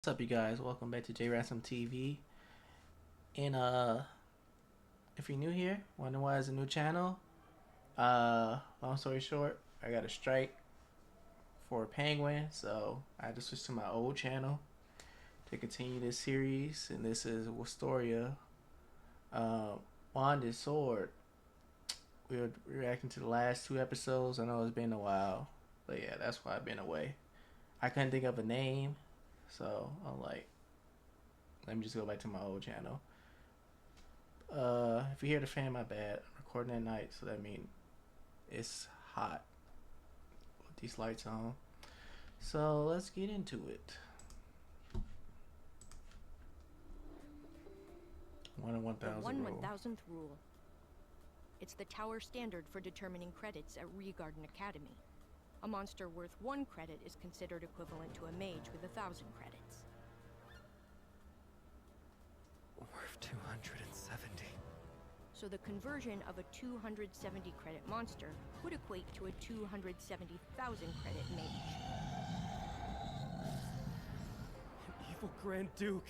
What's up, you guys? Welcome back to J Ransom TV. And if you're new here, wonder why it's a new channel. Long story short, I got a strike for Penguin, so I had to switch to my old channel to continue this series. And this is Wistoria, Wand and Sword. We were reacting to the last two episodes. I know it's been a while, but yeah, that's why I've been away. I couldn't think of a name, so I'm like, let me just go back to my old channel. If you hear the fan, my bad. I'm recording at night, so that means it's hot with these lights on. So let's get into it. 1/1000 The rule. 1/1000th rule. It's the tower standard for determining credits at Regarden Academy. A monster worth 1 credit is considered equivalent to a mage with 1,000 credits. Worth 270. So the conversion of a 270 credit monster would equate to a 270,000 credit mage. An evil Grand Duke.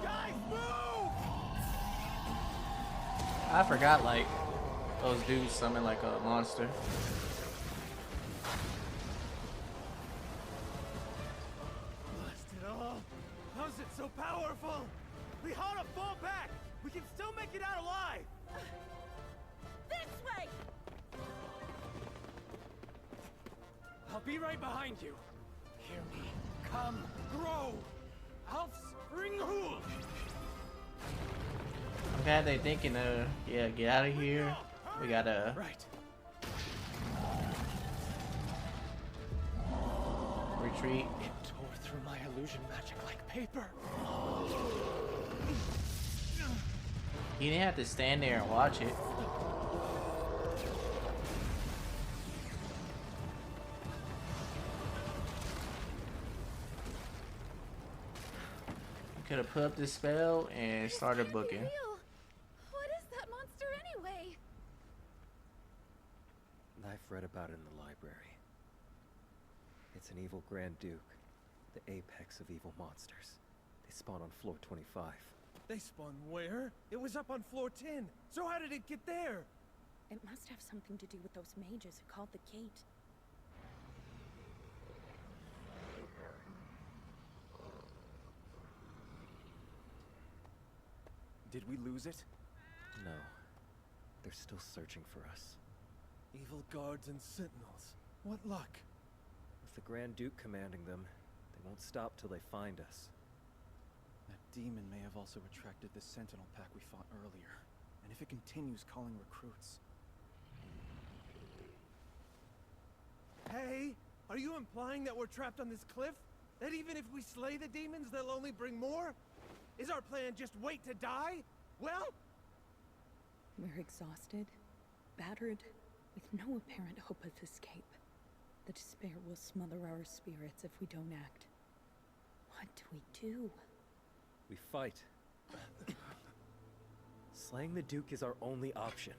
Guys, move! I forgot, like, those dudes summon like a monster. Blast it all! How's it so powerful? We ought to fall back! We can still make it out alive! This way! I'll be right behind you. Hear me. Come, grow! Alf's Ringhool! I'm glad they thinking yeah, get out of here. We gotta Right. retreat. It tore through my illusion magic like paper. You didn't have to stand there and watch it. You could have put up this spell and started booking. What is that monster anyway? I've read about it in the library. It's an evil Grand Duke, the apex of evil monsters. They spawn on floor 25. They spun where? It was up on floor 10. So how did it get there? It must have something to do with those mages who called the gate. Did we lose it? No. They're still searching for us. Evil guards and sentinels. What luck. With the Grand Duke commanding them, they won't stop till they find us. That demon may have also attracted the sentinel pack we fought earlier. And if it continues calling recruits... Hey, are you implying that we're trapped on this cliff? That even if we slay the demons, they'll only bring more? Is our plan just wait to die? Well? We're exhausted, battered, with no apparent hope of escape. The despair will smother our spirits if we don't act. What do we do? We fight. Slaying the Duke is our only option.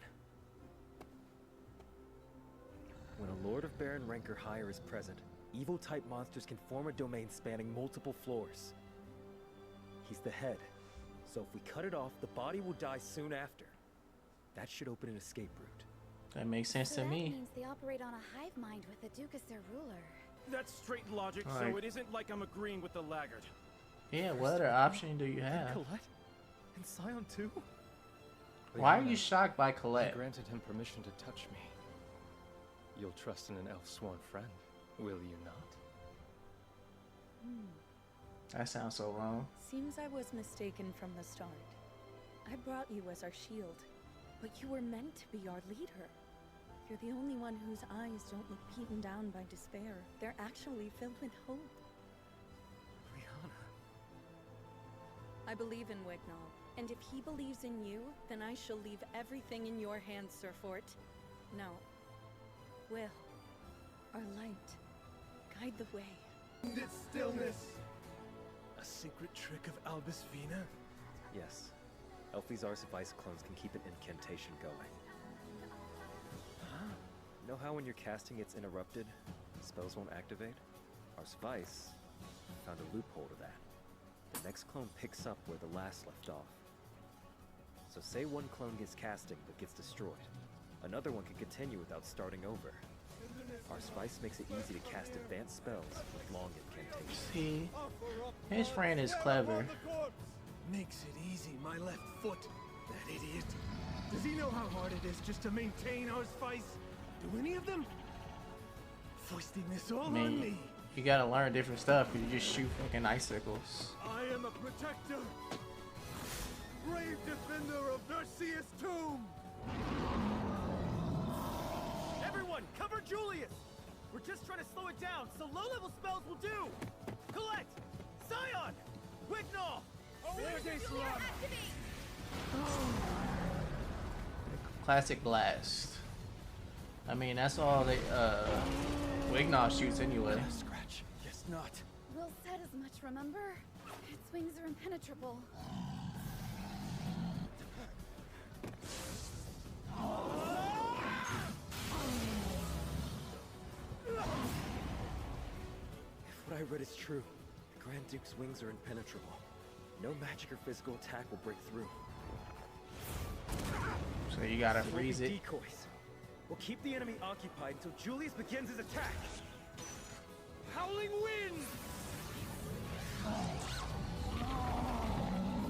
When a Lord of Baron rank or higher is present, evil-type monsters can form a domain spanning multiple floors. He's the head, so if we cut it off, the body will die soon after. That should open an escape route. That makes sense to That me. means they operate on a hive mind with the Duke as their ruler. That's straight logic, Alright. so it isn't like I'm agreeing with the laggard. Yeah, what other option do you have? Colette? And Scion too? Why are you shocked by I Colette? granted him permission to touch me. You'll trust in an elf-sworn friend, will you not? That sounds so wrong. Seems I was mistaken from the start. I brought you as our shield, but you were meant to be our leader. You're the only one whose eyes don't look beaten down by despair. They're actually filled with hope. Rihanna. I believe in Wignall, and if he believes in you, then I shall leave everything in your hands, Sir Fort. No. Will, our light, guide the way. This stillness! A secret trick of Albus Vina? Yes. Elfizar's Vice clones can keep an incantation going. Know how when your casting gets interrupted, spells won't activate? Our Spice found a loophole to that. The next clone picks up where the last left off. So say one clone gets casting but gets destroyed. Another one can continue without starting over. Our Spice makes it easy to cast advanced spells with long incantations. See, his friend is clever. Makes it easy, my left foot. That idiot. Does he know how hard it is just to maintain our Spice? Do any of them? Foisting this all on me. You gotta learn different stuff because you just shoot fucking icicles. I am a protector. Brave defender of Narcia's tomb. Everyone, cover Julius. We're just trying to slow it down, so low-level spells will do. Colette, Scion, Wignall. Classic blast. I mean, that's all they Wignall shoots anyway. Scratch. Guess not. Will said as much, remember? Its wings are impenetrable. If what I read is true, the Grand Duke's wings are impenetrable. No magic or physical attack will break through. So you gotta There won't freeze be it. decoys. We'll keep the enemy occupied until Julius begins his attack. Howling wind!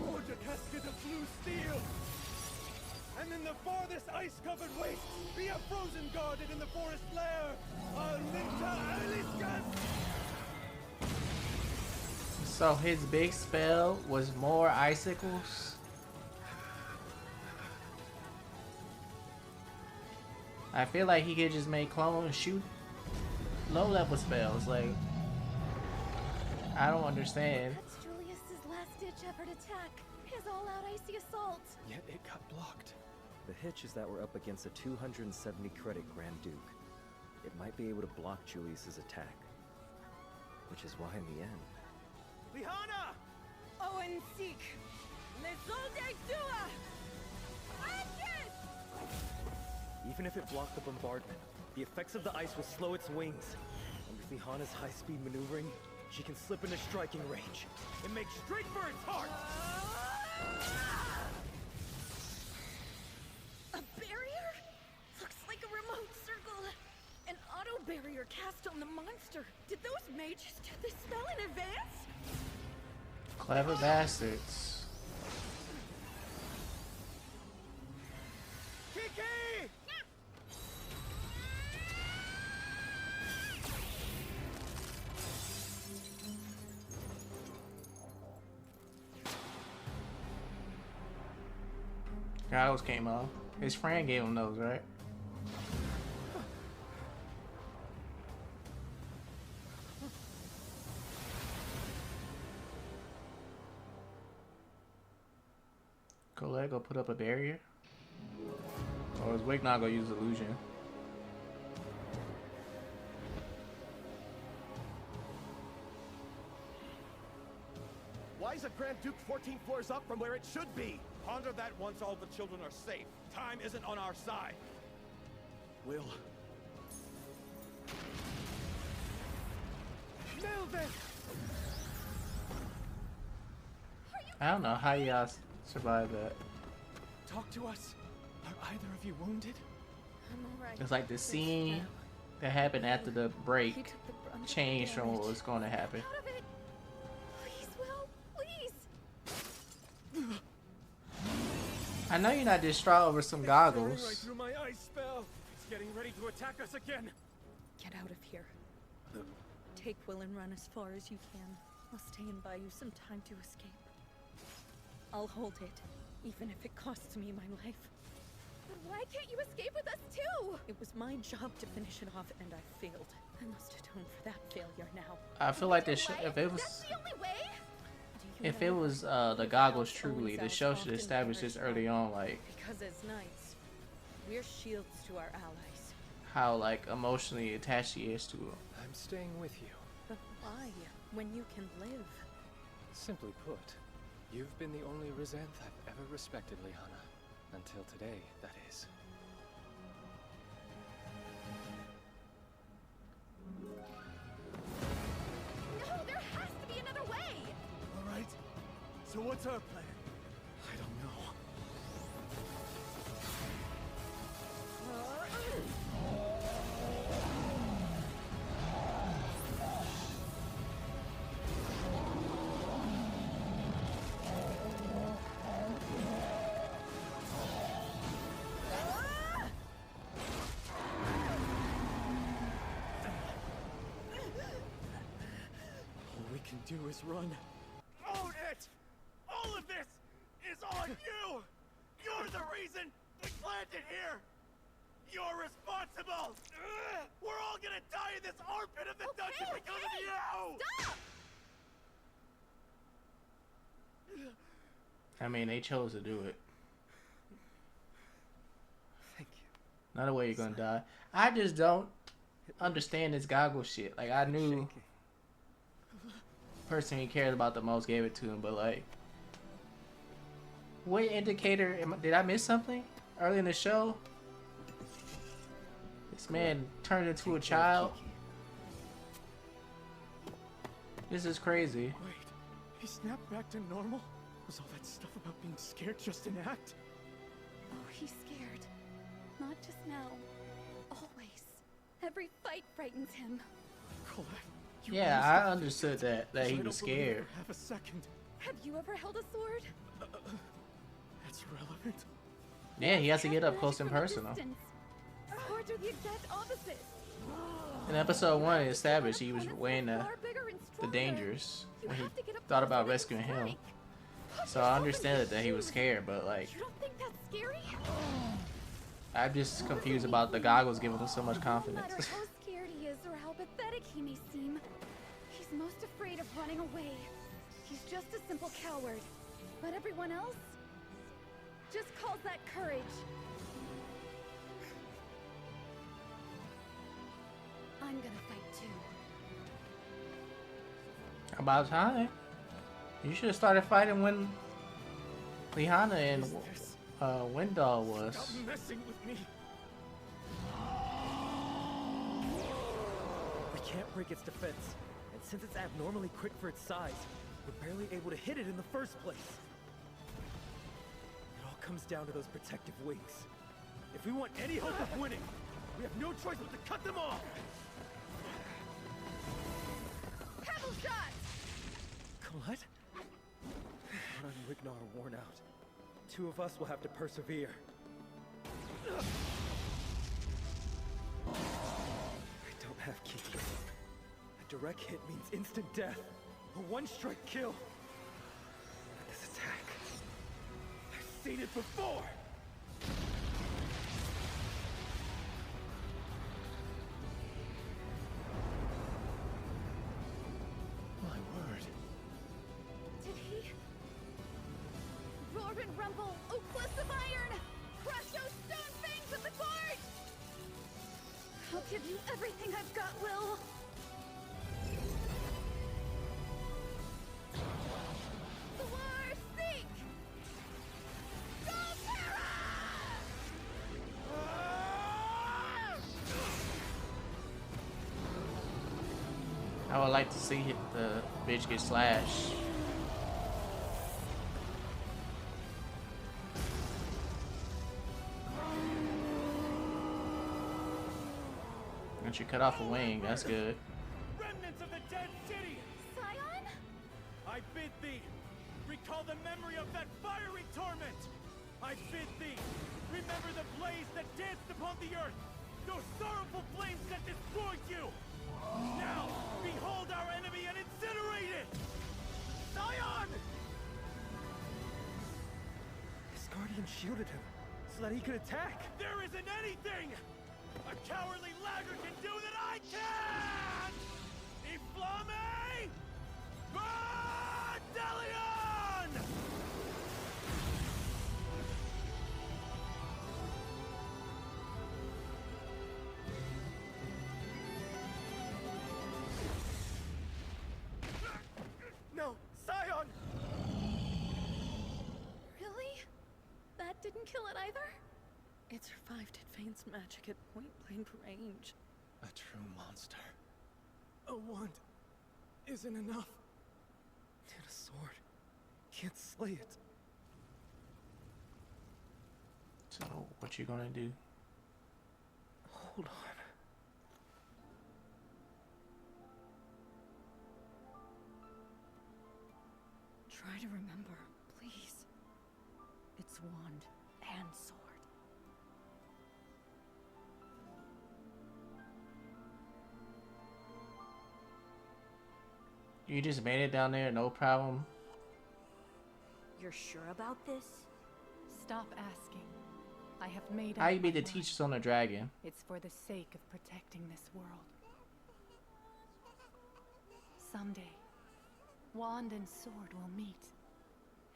Forge a casket of blue steel! And in the farthest ice-covered wastes, be a frozen guarded in the forest lair! Alinta Aliskas! So his big spell was more icicles. I feel like he could just make clones shoot low-level spells. Like, I don't understand. That's Julius's last-ditch effort attack. His all-out icy assault. Yet it got blocked. The hitch is that we're up against a 270 credit Grand Duke. It might be able to block Julius's attack. Which is why in the end... Lihana! Owen Seek! Lesolde Dua! Even if it blocked the bombardment, the effects of the ice will slow its wings. And with Lihana's high-speed maneuvering, she can slip into striking range. And make straight for its heart! A barrier? Looks like a remote circle. An auto barrier cast on the monster. Did those mages do this spell in advance? Clever bastards. Kiki! Goggles came off. His friend gave him those, right? Colette go put up a barrier? Or is Wignall gonna use illusion? Why is a Grand Duke 14 floors up from where it should be? Ponder that once all the children are safe. Time isn't on our side. Will. Melvin! I don't know how y'all survived that. Talk to us. Are either of you wounded? I'm alright. It's like the scene that happened after the He break took the brunt of the changed from what damage. was going to happen. Out of it! Please, Will, please! I know you're not distraught over some goggles. Right through my ice spell. It's getting ready to attack us again. Get out of here. Take Will and run as far as you can. I'll stay and buy you some time to escape. I'll hold it, even if it costs me my life. But why can't you escape with us too? It was my job to finish it off, and I failed. I must atone for that failure now. I feel like this Way? if it was That's the only way? Do you if know it was the goggles truly, the Owens show often should establish this perish early on, like Because as knights, we're shields to our allies. how like emotionally attached he is to him. I'm staying with you. But why, when you can live? Simply put, you've been the only Rizanth I've ever respected, Lihana. Until today, that is. So what's our plan? I don't know. All we can do is run. Own it! All of this is on you! You're the reason we landed here! You're responsible! We're all gonna die in this armpit of the dungeon because of you! Stop! I mean, they chose to do it. Thank you. Not a way you're gonna die. I just don't understand this goggle shit. Like, I knew Shaking. the person he cared about the most gave it to him, but like, what indicator? Did I miss something early in the show? This man turned into a child. This is crazy. Wait, he snapped back to normal? Was all that stuff about being scared just an act? Oh, he's scared. Not just now. Always. Every fight frightens him. Colette, you Yeah, raised I the understood defense, that so he I was don't believe scared. for half a second. Have you ever held a sword? That's relevant. Yeah, he has to get up Magic close and from a personal. distance. Swords are the exact opposite. In episode 1, it established he was Opponents weighing are the far bigger and the stronger. dangers You when he have to get up thought close about so they rescuing can him. strike. Put So I yourself in understand their that he was shoes. scared, but like, You don't think that's scary? I'm just confused about the goggles giving him so much No confidence. matter how scared he is or how pathetic he may seem, he's most afraid of running away. He's just a simple coward. But everyone else just calls that courage. I'm gonna fight too. About time. You should have started fighting when Lihana and Wendell was. Stop messing with me. We can't break its defense. And since it's abnormally quick for its size, we're barely able to hit it in the first place. It all comes down to those protective wings. If we want any hope of winning, we have no choice but to cut them off! Pebble shot! Colette? Ron and Wignar are worn out. Two of us will have to persevere. I don't have Kiki. A direct hit means instant death. A one-strike kill. But this attack... I've seen it before! My word. Did he? Roar and rumble, O cliffs of iron! Crush those stone fangs of the gorge! I'll give you everything I've got, Will! The war sink! Go Terra! I would like to see the bitch get slashed. And she cut off a wing, that's good. Remnants of the dead city! Scion? I bid thee, recall the memory of that fiery torment! I bid thee, remember the blaze that danced upon the earth! Those sorrowful flames that destroyed you! Now, behold our enemy and incinerate it! Scion! His guardian shielded him, so that he could attack! There isn't anything a cowardly laggard can do that I can! Inflame! Battalion! No, Scion! Really? That didn't kill it either? It survived Advanced magic at point-blank range. A true monster. A wand isn't enough. And a sword can't slay it. So, what you gonna do? Hold on. Try to remember, please. It's wand and sword. You just made it down there, no problem. You're sure about this? Stop asking. I have made How up you be my the mind. teachers on the dragon? It's for the sake of protecting this world. Someday, wand and sword will meet,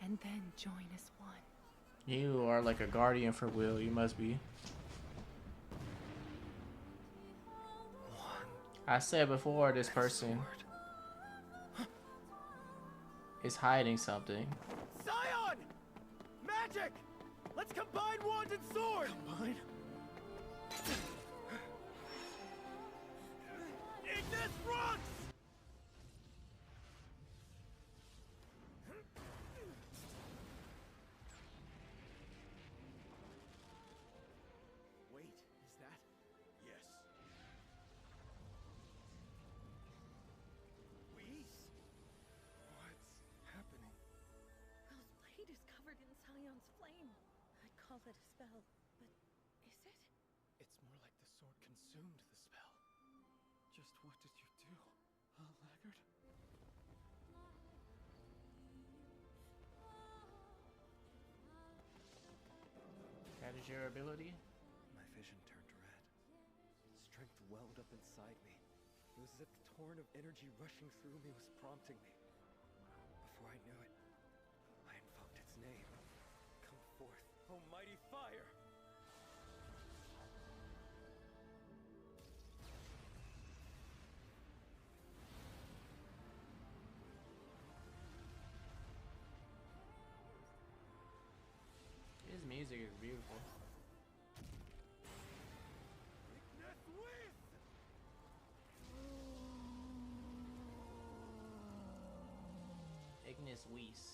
and then join as one. You are like a guardian for Will. You must be. I said before, this person is hiding something. Scion! Magic! Let's combine wand and sword! Combine? Ignis rocks! Wait, is that? Yes. Whis? What's happening? Will's blade is covered in Sion's flame. I'd call it a spell, but is it? It's more like the sword consumed the spell. Just what did you do, laggard? That is your ability? My vision turned red. Strength welled up inside me. It was as if the torrent of energy rushing through me was prompting me. Before I knew it, I invoked its name. Come forth, O mighty fire! His music is beautiful. Ignis Whis! Ignis Weiss.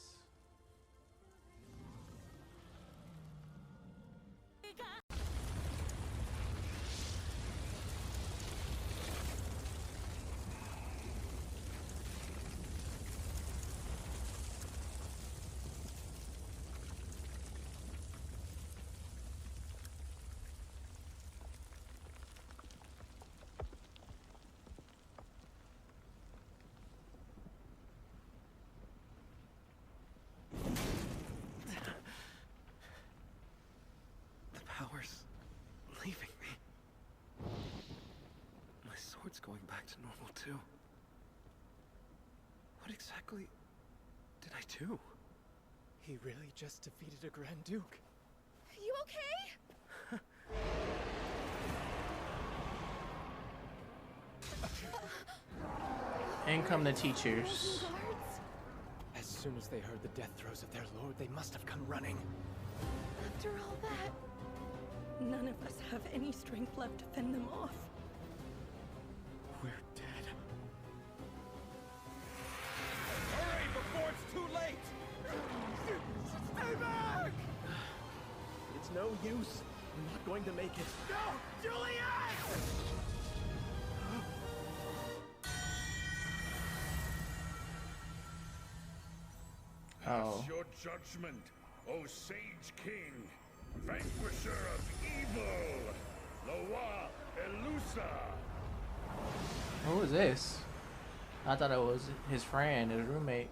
The power's leaving me. My sword's going back to normal too. What exactly did I do? He really just defeated a Grand Duke. You okay? In come the teachers. Guards? As soon as they heard the death throes of their lord, they must have come running. After all that, None of us have any strength left to fend them off. We're dead. Hurry before it's too late! Stay back! It's no use. We're not going to make it. No! Juliet! Oh. Your judgment, O Sage King, vanquisher of evil, Loa Elusa. Who is this? I thought it was his friend, his roommate.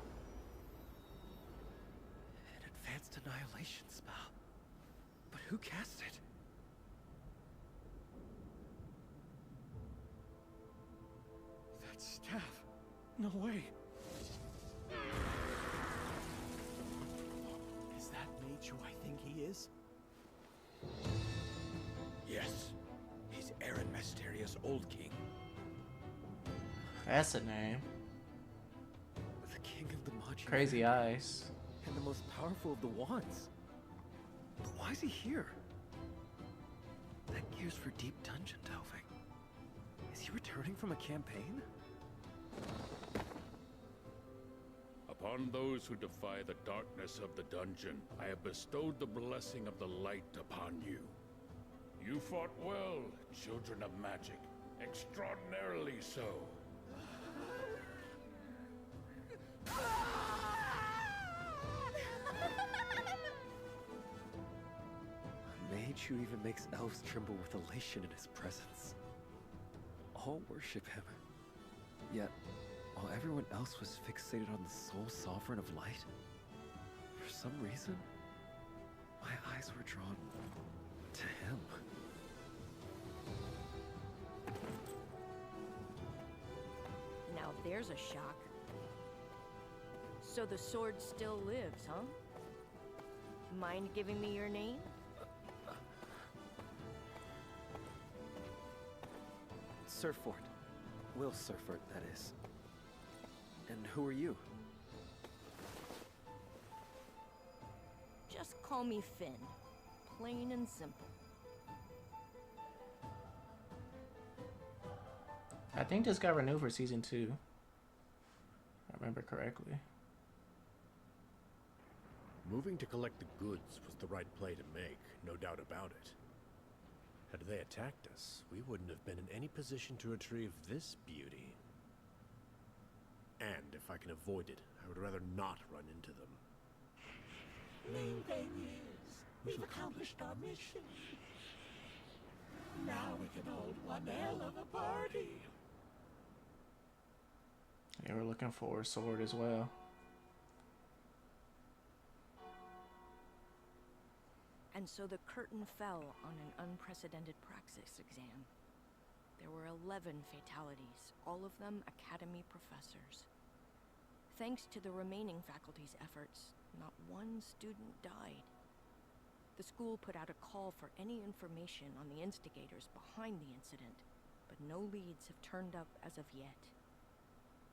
An advanced annihilation spell. But who cast it? That staff. No way. Is that mage who I think he is? Yes, he's Aaron Mysterious Old King. That's a name. The king of the Majin. Crazy eyes. And the most powerful of the wands. But why is he here? That gears for deep dungeon delving. Is he returning from a campaign? Upon On those who defy the darkness of the dungeon, I have bestowed the blessing of the light upon you. You fought well, children of magic. Extraordinarily so. A mage who even makes elves tremble with elation in his presence. All worship him. Yet, while everyone else was fixated on the sole sovereign of light, for some reason, my eyes were drawn to him. Now there's a shock. So the sword still lives, huh? Mind giving me your name? Surfort. Will Surfort, that is. And who are you? Just call me Finn. Plain and simple. I think this got renewed for season 2. If I remember correctly. Moving to collect the goods was the right play to make, no doubt about it. Had they attacked us, we wouldn't have been in any position to retrieve this beauty. And if I can avoid it, I would rather not run into them. Main thing is, we've accomplished our mission. Now we can hold one hell of a party. Yeah, we're looking for a sword as well. And so the curtain fell on an unprecedented praxis exam. There were 11 fatalities, all of them Academy professors. Thanks to the remaining faculty's efforts, not one student died. The school put out a call for any information on the instigators behind the incident, but no leads have turned up as of yet.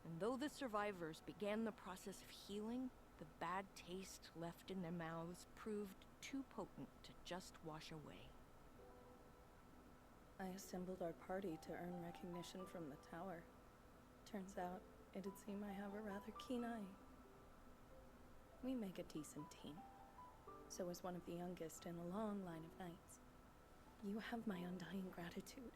And though the survivors began the process of healing, the bad taste left in their mouths proved too potent to just wash away. I assembled our party to earn recognition from the tower. Turns out, it'd seem I have a rather keen eye. We make a decent team. So as one of the youngest in a long line of knights, you have my undying gratitude.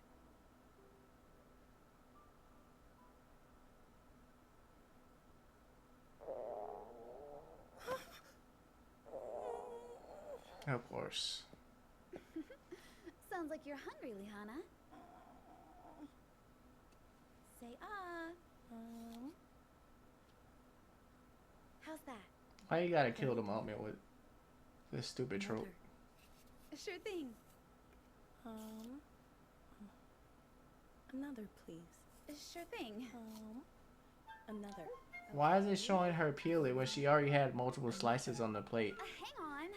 Of course. Sounds like you're hungry, Lihana. Say how's that? Why you gotta kill the moment with this stupid trope? Sure thing. Another, please. Sure thing. Another. Why is it showing her peel it when she already had multiple slices on the plate? Hang on.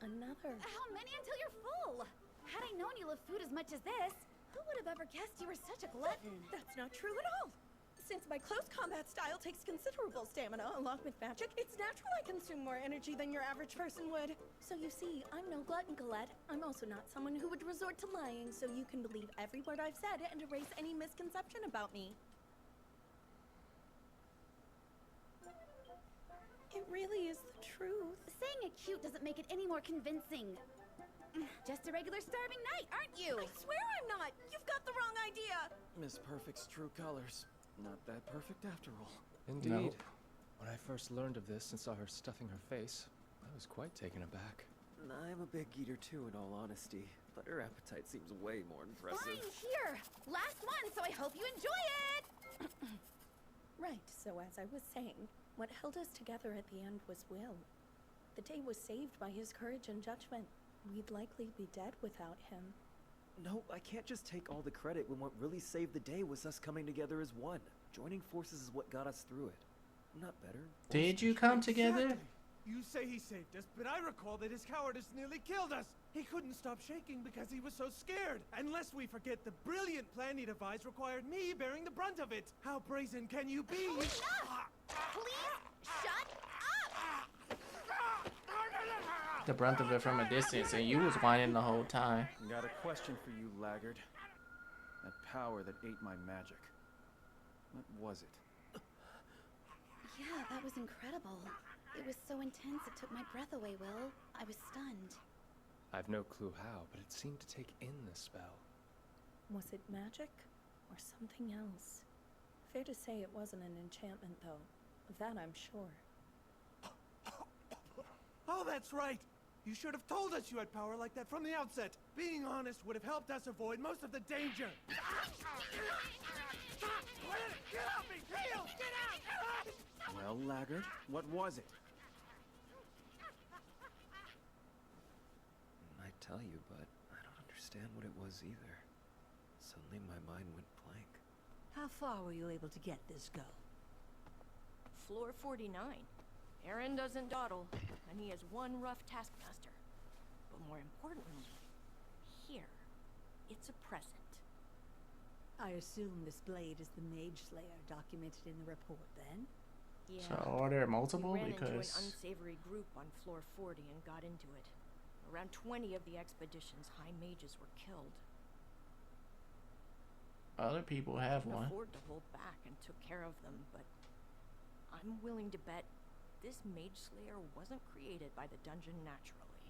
Another. How many until you're full? Had I known you love food as much as this, who would have ever guessed you were such a glutton? That's not true at all. Since my close combat style takes considerable stamina along with magic, it's natural I consume more energy than your average person would. So you see, I'm no glutton, Colette. I'm also not someone who would resort to lying, so you can believe every word I've said and erase any misconception about me. It really is the truth. Saying it cute doesn't make it any more convincing. Just a regular starving knight, aren't you? I swear I'm not! You've got the wrong idea! Miss Perfect's true colors. Not that perfect after all. Indeed. Nope. When I first learned of this and saw her stuffing her face, I was quite taken aback. I'm a big eater too, in all honesty, but her appetite seems way more impressive. Fine, here! Last one, so I hope you enjoy it! Right, so as I was saying, what held us together at the end was Will. The day was saved by his courage and judgment. We'd likely be dead without him. No, I can't just take all the credit when what really saved the day was us coming together as one. Joining forces is what got us through it. I'm not better. Did you come together? Exactly. You say he saved us, but I recall that his cowardice nearly killed us. He couldn't stop shaking because he was so scared. Unless we forget the brilliant plan he devised required me bearing the brunt of it. How brazen can you be? Enough! Please, shut up! The brunt of it from a distance, and you was whining the whole time. Got a question for you, laggard. That power that ate my magic. What was it? Yeah, that was incredible. It was so intense it took my breath away, Will. I was stunned. I've no clue how, but it seemed to take in the spell. Was it magic or something else? Fair to say it wasn't an enchantment, though. Of that I'm sure. Oh, that's right! You should have told us you had power like that from the outset. Being honest would have helped us avoid most of the danger. Get off me! Heal! Get out! Well, Laggard, what was it? I'd tell you, but I don't understand what it was either. Suddenly my mind went blank. How far were you able to get this girl? Floor 49. Aaron doesn't dawdle, and he has one rough taskmaster. But more importantly, here, it's a present. I assume this blade is the Mage Slayer documented in the report, then? Yeah. So are there multiple? We ran into an Because unsavory group on floor 40 and got into it. Around 20 of the expedition's high mages were killed. other people have Couldn't one. afford to hold back and took care of them, but I'm willing to bet this Mage Slayer wasn't created by the dungeon naturally.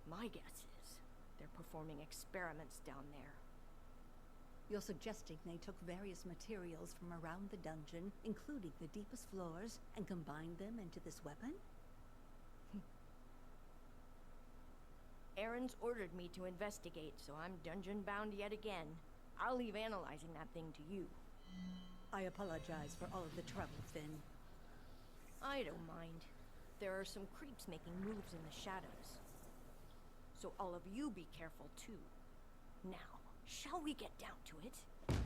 My guess is they're performing experiments down there. You're suggesting they took various materials from around the dungeon, including the deepest floors, and combined them into this weapon? Aaron's ordered me to investigate, so I'm dungeon-bound yet again. I'll leave analyzing that thing to you. I apologize for all of the trouble, Finn. I don't mind. There are some creeps making moves in the shadows. So all of you be careful, too. Now, shall we get down to it?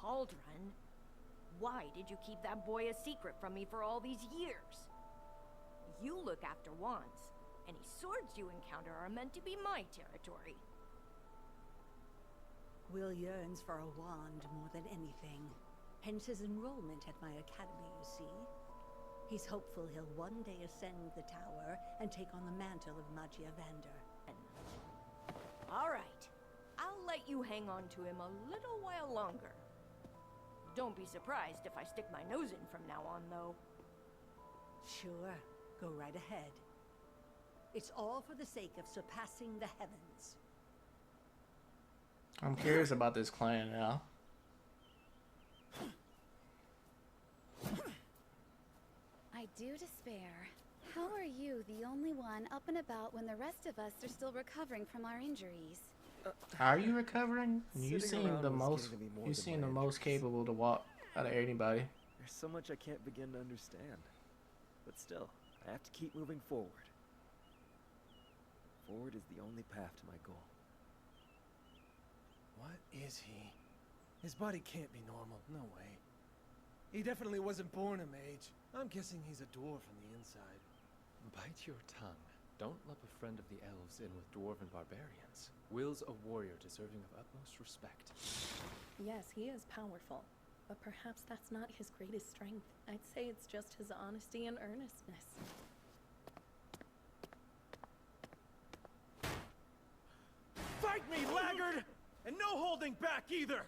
Cauldron? Why did you keep that boy a secret from me for all these years? You look after wands. Any swords you encounter are meant to be my territory. Will yearns for a wand more than anything. Hence his enrollment at my academy, you see. He's hopeful he'll one day ascend the tower and take on the mantle of Magia Vander. All right. I'll let you hang on to him a little while longer. Don't be surprised if I stick my nose in from now on, though. Sure, go right ahead. It's all for the sake of surpassing the heavens. I'm curious about this clan now. I do despair. How are you the only one up and about when the rest of us are still recovering from our injuries? How are you recovering? You Sitting seem around the was most. getting to be more You than seem my the most injuries. capable to walk out of anybody. There's so much I can't begin to understand. But still, I have to keep moving forward. Forward is the only path to my goal. What is he? His body can't be normal, no way. He definitely wasn't born a mage. I'm guessing he's a dwarf on the inside. Bite your tongue. Don't lump a friend of the elves in with dwarven barbarians. Will's a warrior deserving of utmost respect. Yes, he is powerful, but perhaps that's not his greatest strength. I'd say it's just his honesty and earnestness. Fight me, laggard! And no holding back either!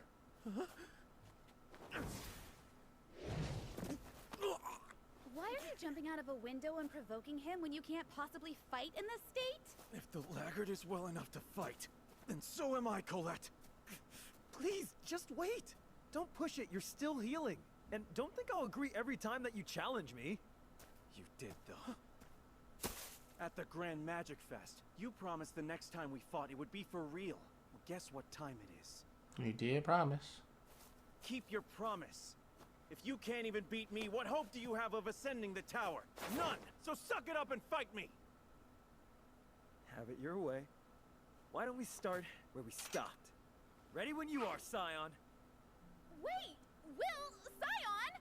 Why are you jumping out of a window and provoking him when you can't possibly fight in this state? If the laggard is well enough to fight, then so am I, Colette. Please, just wait! Don't push it, you're still healing. And don't think I'll agree every time that you challenge me. You did, though. At the Grand Magic Fest, you promised the next time we fought it would be for real. Well, guess what time it is? You did promise. Keep your promise. If you can't even beat me, what hope do you have of ascending the tower? None! So suck it up and fight me! Have it your way. Why don't we start where we stopped? Ready when you are, Scion. Wait! Will! Scion!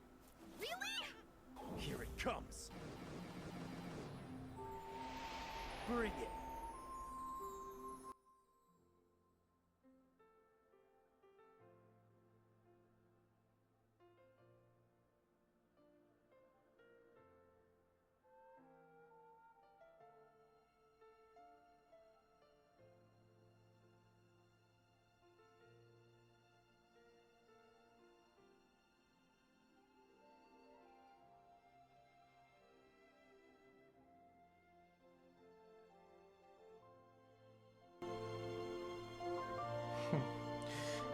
Really? Here it comes. Bring it.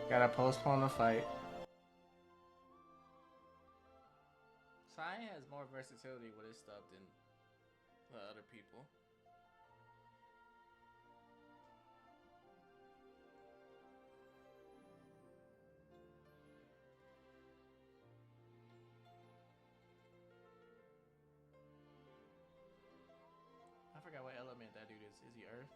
Gotta postpone the fight. Cyan has more versatility with his stuff than the other people. I forgot what element that dude is. Is he Earth?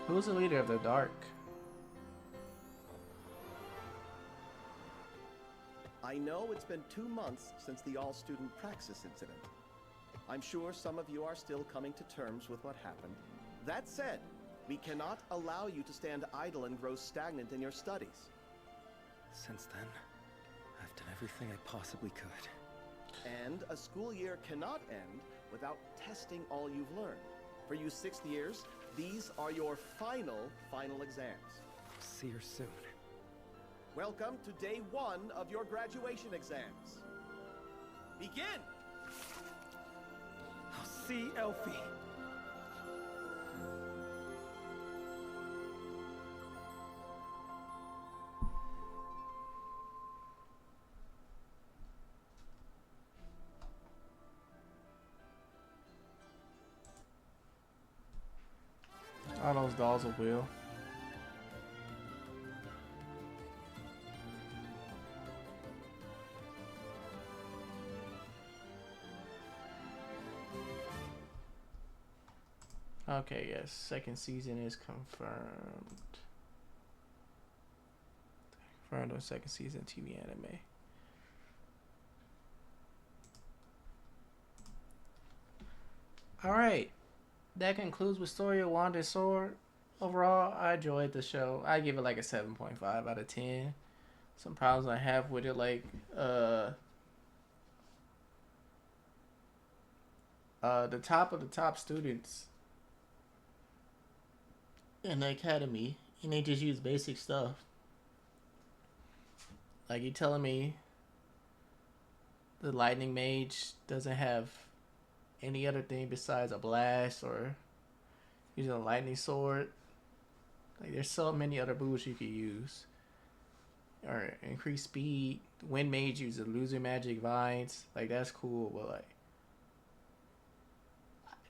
Who's the leader of the Dark? I know it's been 2 months since the all-student Praxis incident. I'm sure some of you are still coming to terms with what happened. That said, we cannot allow you to stand idle and grow stagnant in your studies. Since then, I've done everything I possibly could. And a school year cannot end without testing all you've learned. For you 6th years, these are your final exams. See her soon. Welcome to day 1 of your graduation exams. Begin! I'll see Elfie. All those dolls of Will. Okay, yes, second season is confirmed. Confirmed on second season TV anime. Alright, that concludes Wistoria Wand and Sword. Overall, I enjoyed the show. I give it like a 7.5 out of 10. Some problems I have with it, like the top of the top students in the academy, and they just use basic stuff. Like, you telling me the lightning mage doesn't have any other thing besides a blast or using a lightning sword? Like, there's so many other moves you could use. Or increase speed. Wind mage uses illusion magic vines. Like, that's cool, but like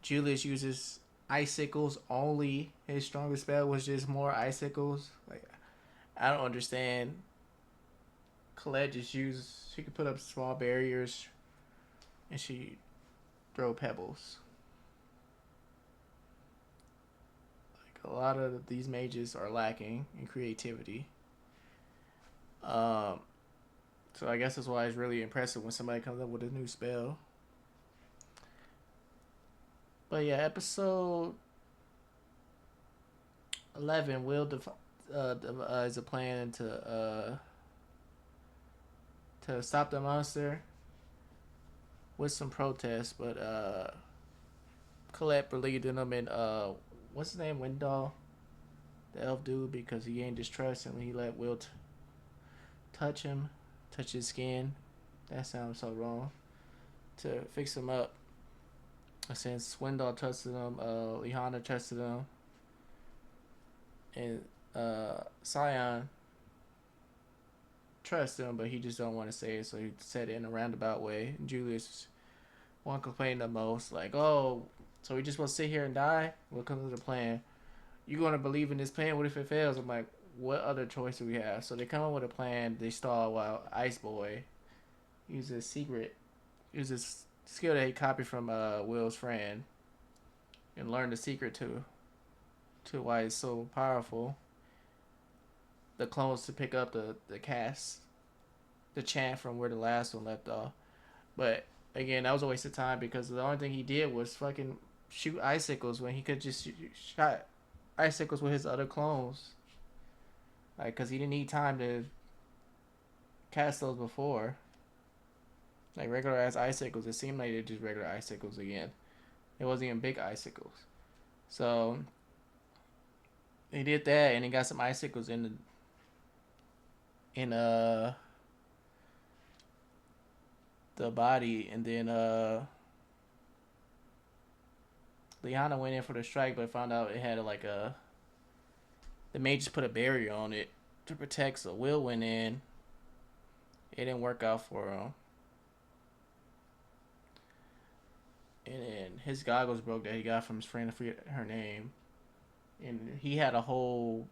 Julius uses icicles only. His strongest spell was just more icicles. Like, I don't understand. Colette just she could put up small barriers and she throw pebbles. Like, a lot of these mages are lacking in creativity. So I guess that's why it's really impressive when somebody comes up with a new spell. But yeah, episode 11 will is a plan to stop the monster with some protests, but Colette believed in him, and what's his name, Wendell, the elf dude, because he ain't distrust him. He let Will touch his skin. That sounds so wrong. To fix him up. Since Swindoll trusted him, Lehana trusted him, and Scion trust him, but he just don't want to say it, so he said it in a roundabout way. And Julius won't complain the most, like, oh, so we just want to sit here and die? What comes to the plan? You gonna believe in this plan? What if it fails? I'm like, what other choice do we have? So they come up with a plan. They stall while Ice Boy uses skill that he copied from Will's friend and learned the secret to why it's so powerful. The clones to pick up the chant from where the last one left off. But again, that was a waste of time because the only thing he did was fucking shoot icicles when he could just shot icicles with his other clones. Like, cause he didn't need time to cast those before. Like regular ass icicles, it seemed like they're just regular icicles again. It wasn't even big icicles. So he did that, and he got some icicles in in the body, and then Liana went in for the strike, but found out it had like a the mages put a barrier on it to protect. So Will went in. It didn't work out for him. And then his goggles broke that he got from his friend. I forget her name. And he had a whole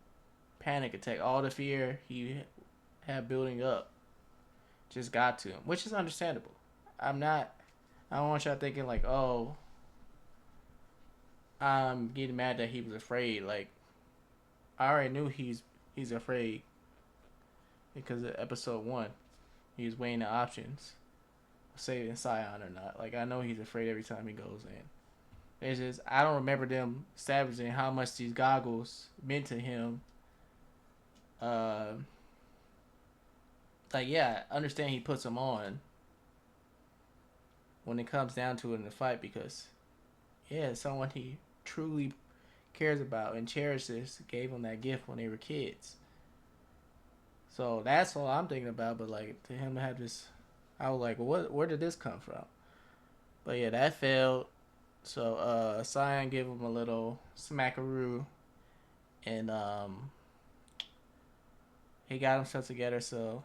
panic attack. All the fear he had building up just got to him, which is understandable. I don't want y'all thinking like, oh, I'm getting mad that he was afraid. Like, I already knew he's afraid because of episode 1. He was weighing the options, saving Scion or not. Like, I know he's afraid every time he goes in. It's just, I don't remember them establishing how much these goggles meant to him. Like, yeah, I understand he puts them on when it comes down to it in the fight because, yeah, someone he truly cares about and cherishes gave him that gift when they were kids. So that's all I'm thinking about. But like, to him to have this, I was like, well, where did this come from? But yeah, that failed. So Scion gave him a little smackaroo, and he got himself together. So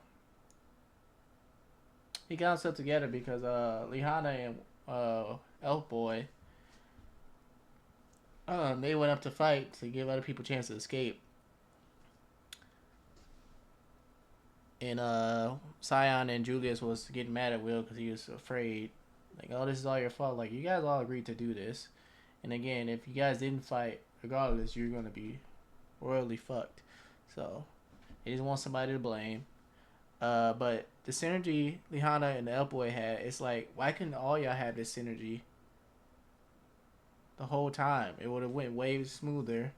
he got himself together because Lihana and Elf Boy, they went up to fight to give other people a chance to escape. And Scion and Julius was getting mad at Will because he was afraid. Like, oh, this is all your fault. Like, you guys all agreed to do this. And again, if you guys didn't fight, regardless, you're going to be royally fucked. So, they just want somebody to blame. But the synergy Lihana and the Elf Boy had, it's like, why couldn't all y'all have this synergy the whole time? It would have went way smoother.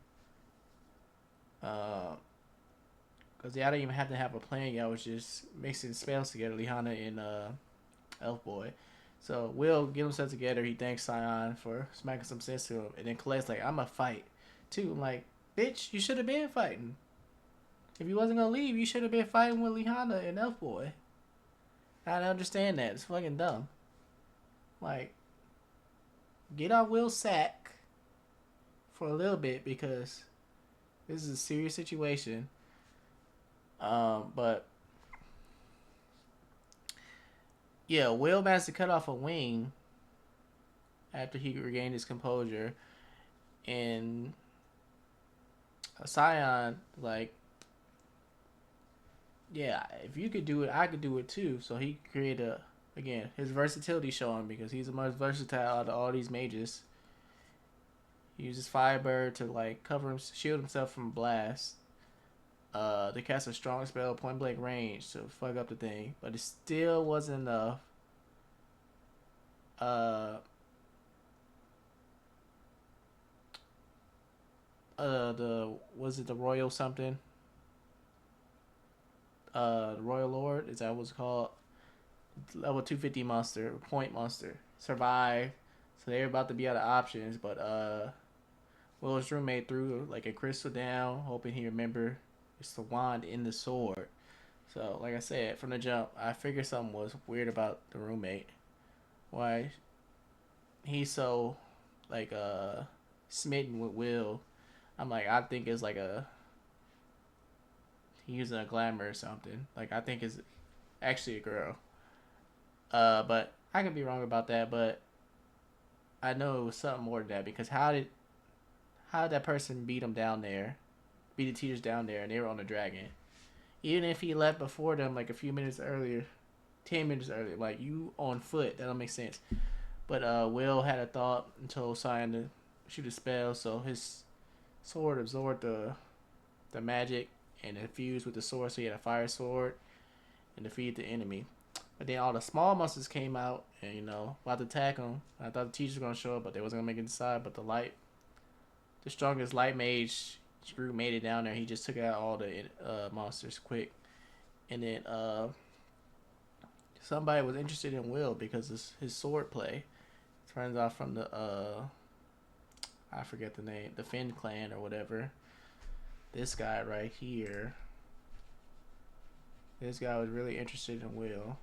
Because y'all didn't even have to have a plan. Y'all was just mixing spells together, Lihana and Elf Boy. So Will get himself together. He thanks Scion for smacking some sense to him. And then Colette's like, I'm going to fight too. I'm like, bitch, you should have been fighting. If you wasn't going to leave, you should have been fighting with Lihana and Elf Boy. I don't understand that. It's fucking dumb. Like, get off Will's sack for a little bit because this is a serious situation. But yeah, Will managed to cut off a wing after he regained his composure, and Scion, like, yeah, if you could do it, I could do it too. So he created again his versatility showing because he's the most versatile out of all these mages. He uses Firebird to like cover him, shield himself from blast. They cast a strong spell, point blank range to fuck up the thing, but it still wasn't enough. Was it the Royal something? The Royal Lord, is that what's called? Level 250 monster, point monster, survive. So they're about to be out of options, but Will's roommate threw like a crystal down, hoping he remember it's the wand in the sword. So, like I said, from the jump, I figured something was weird about the roommate. Why he's so like smitten with Will. I'm like, I think it's like he's using a glamour or something. Like, I think it's actually a girl. But I could be wrong about that, but I know it was something more than that because how did that person beat him down there? Beat the teachers down there and they were on the dragon. Even if he left before them like a few minutes earlier, 10 minutes earlier, like you on foot, that don't make sense. But Will had a thought and told Scion to shoot a spell, so his sword absorbed the magic and it fused with the sword, so he had a fire sword and defeated the enemy. But then all the small monsters came out and, you know, about to attack him. I thought the teachers were going to show up, but they wasn't going to make it inside. But the strongest light mage Screw made it down there. He just took out all the monsters quick. And then somebody was interested in Will because of his sword play. Turns out from the I forget the name, the Finn clan or whatever. This guy right here. This guy was really interested in Will.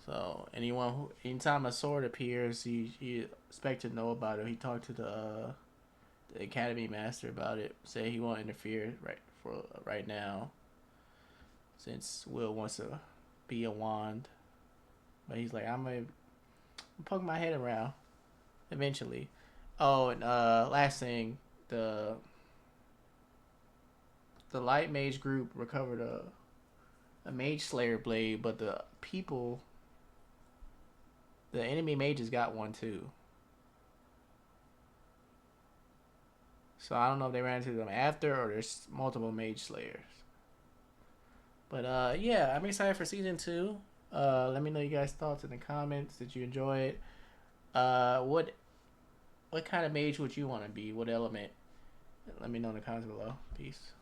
So anytime a sword appears, you expect to know about it. He talked to the academy master about it. Say he won't interfere right now, since Will wants to be a wand. But he's like, I'm gonna poke my head around eventually. Oh, and last thing, the light mage group recovered a mage slayer blade, but the enemy mages got one too. So I don't know if they ran into them after or there's multiple mage slayers. But yeah, I'm excited for season 2. Let me know you guys' thoughts in the comments. Did you enjoy it? What kind of mage would you want to be? What element? Let me know in the comments below. Peace.